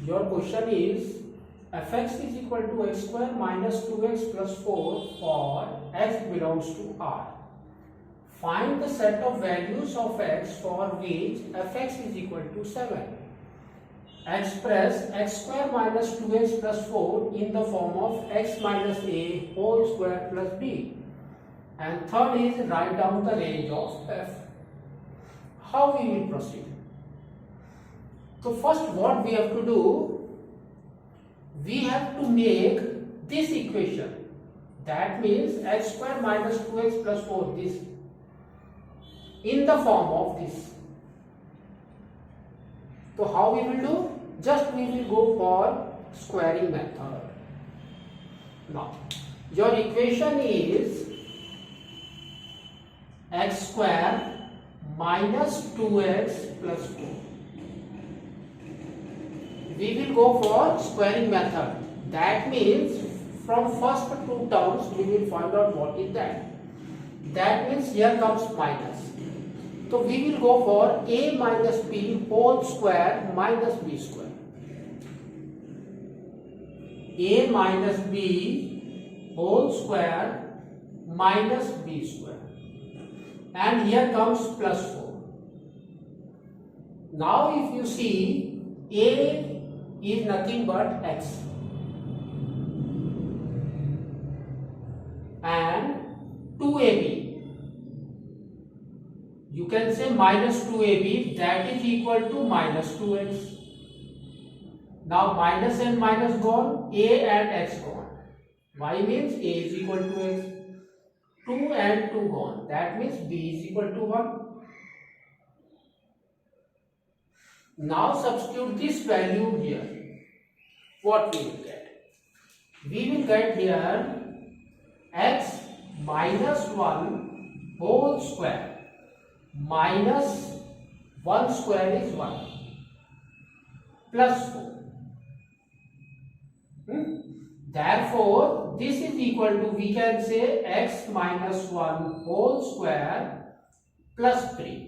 Your question is fx is equal to x square minus 2x plus 4 for x belongs to R. Find the set of values of x for which fx is equal to 7. Express x square minus 2x plus 4 in the form of x minus a whole square plus b. And third is write down the range of f. How we will proceed? So first what we have to do, we have to make this equation, that means x square minus 2x plus 4, this, in the form of this. So how we will do? Just we will go for squaring method. Now your equation is x square minus 2x plus 4. We will go for squaring method. That means from first two terms we will find out what is that. That means here comes minus. So we will go for a minus b whole square minus b square. A minus b whole square minus b square. And here comes plus 4. Now if you see, a is nothing but x and 2ab, you can say minus 2ab, that is equal to minus 2x. Now minus and minus gone, a and x gone. Y means a is equal to x. 2 and 2 gone, that means b is equal to 1. Now substitute this value here. What we will get? We will get here x minus 1 whole square minus 1 square is 1 plus 4. Therefore, this is equal to, we can say, x minus 1 whole square plus 3.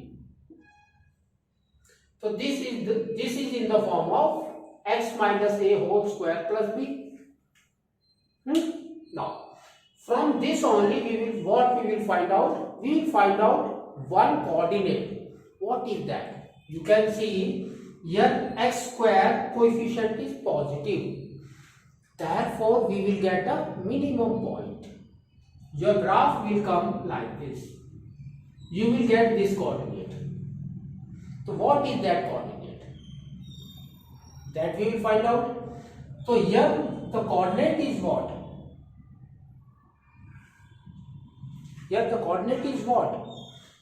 So this is in the form of x minus a whole square plus b. Now, from this only what we will find out? We will find out one coordinate. What is that? You can see here x square coefficient is positive. Therefore, we will get a minimum point. Your graph will come like this. You will get this coordinate. So what is that coordinate? That we will find out. So here the coordinate is what? Here the coordinate is what?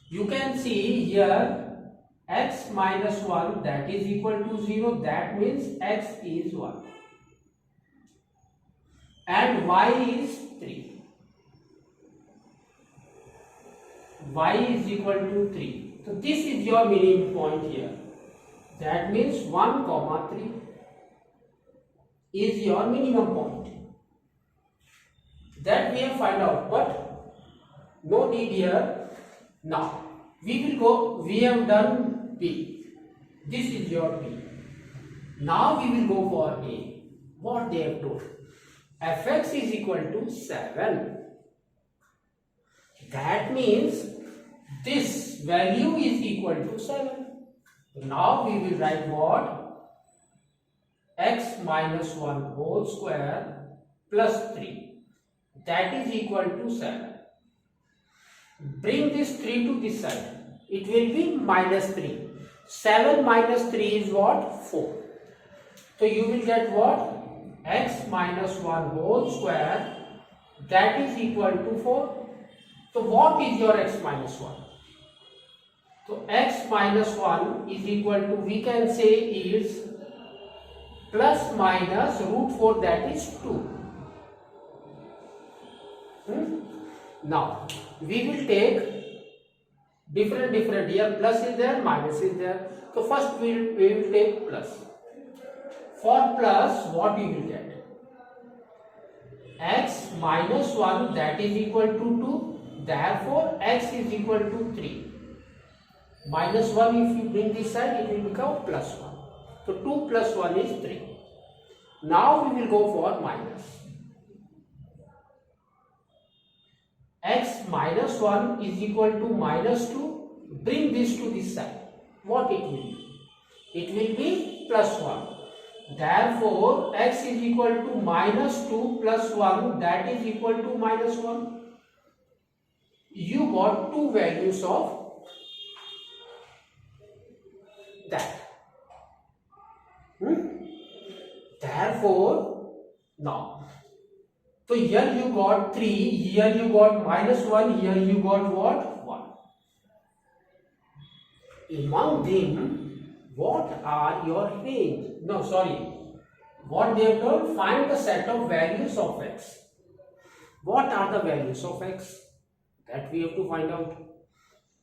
You can see here x minus 1, that is equal to 0. That means x is 1. And y is 3. Y is equal to 3. So this is your minimum point here. That means 1, 3 is your minimum point. That we have find out, but no need here. Now we have done B. This is your B. Now we will go for A. What they have told? Fx is equal to 7. That means this value is equal to 7. Now we will write what? X minus 1 whole square plus 3. That is equal to 7. Bring this 3 to this side. It will be minus 3. 7 minus 3 is what? 4. So you will get what? X minus 1 whole square, that is equal to 4. So what is your x minus 1? So x minus 1 is equal to, we can say, is plus minus root 4, that is 2. Now we will take different here, plus is there, minus is there. So first we will take plus. For plus, what we will get? X minus 1, that is equal to 2. Therefore, x is equal to 3. Minus 1, if you bring this side, it will become plus 1. So 2 plus 1 is 3. Now we will go for minus. X minus 1 is equal to minus 2. Bring this to this side. What it will be? It will be plus 1. Therefore, x is equal to minus 2 plus 1, that is equal to minus 1. You got two values of that. Therefore, now, so here you got 3, here you got minus 1, here you got what? 1. Among them, what are your range? No, sorry. What they have told? Find the set of values of x. What are the values of x? That we have to find out.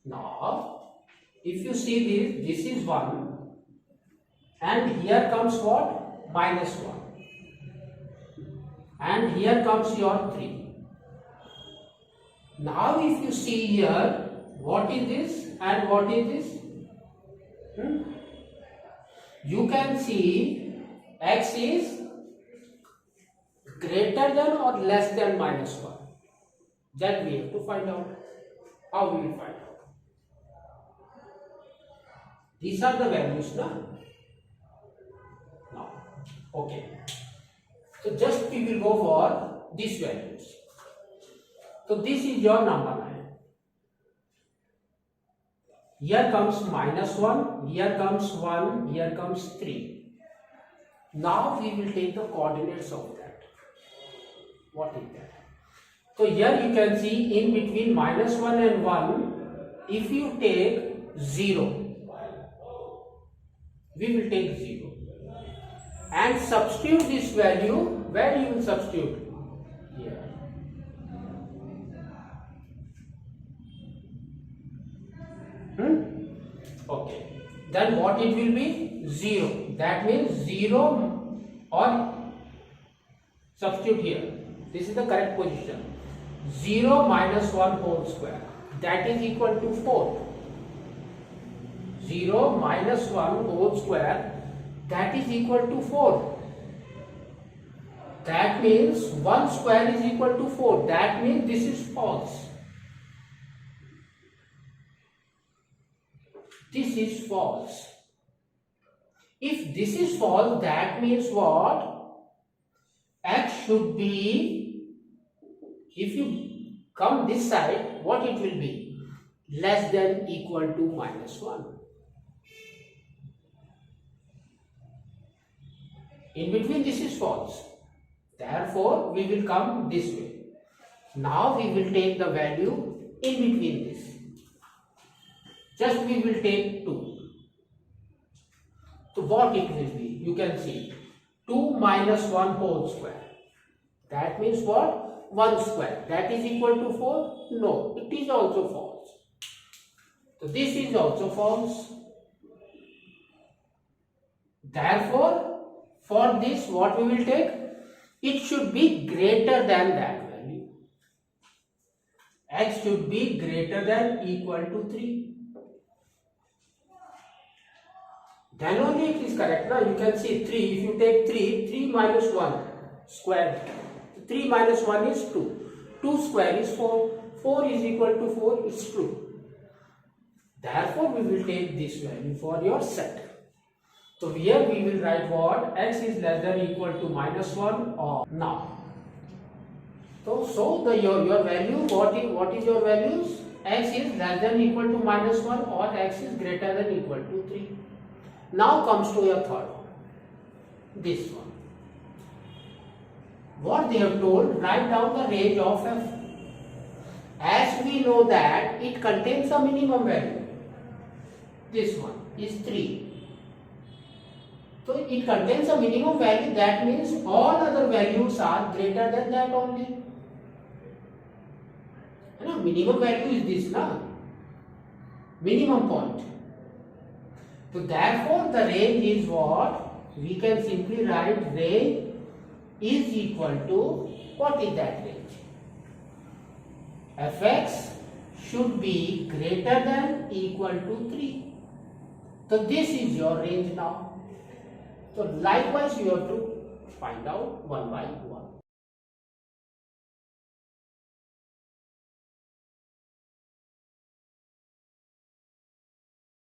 Now, if you see this is 1. And here comes what? Minus 1. And here comes your 3. Now, if you see here, what is this and what is this? You can see x is greater than or less than minus 1. That we have to find out. How we will find out? These are the values now. Okay. So just we will go for these values. So this is your number line. Here comes minus 1, here comes 1, here comes 3. Now we will take the coordinates of that. What is that? So here you can see in between minus 1 and 1, if you take 0, we will take 0. And substitute this value, where you will substitute? Here. Okay. Then what it will be? 0. That means 0 or substitute here. This is the correct position. 0 minus 1 whole square. That is equal to 4. 0 minus 1 whole square. That is equal to 4. That means 1 square is equal to 4. That means this is false. This is false. If this is false, that means what? X should be, if you come this side, what it will be? Less than equal to minus 1. In between this is false. Therefore, we will come this way. Now we will take the value in between this. Just we will take 2. So what it will be? You can see 2 minus 1 whole square. That means what? 1 square. That is equal to 4? No, it is also false. So this is also false. Therefore, for this, what we will take? It should be greater than that value. X should be greater than equal to 3. Then only it is correct. Now you can see 3. If you take 3, 3 minus 1 square. 3 minus 1 is 2. 2 square is 4. 4 is equal to 4. It's true. Therefore, we will take this value for your set. So here we will write what? X is less than equal to minus 1 or now. So your value, what is your values? X is less than equal to minus 1 or x is greater than equal to 3. Now comes to your third one. This one. What they have told, write down the range of f. As we know that it contains a minimum value. This one is 3. So it contains a minimum value, that means all other values are greater than that only. Minimum value is this, na? Minimum point. So therefore the range is what? We can simply write range is equal to, what is that range? Fx should be greater than equal to 3. So this is your range now. So likewise you have to find out one by one.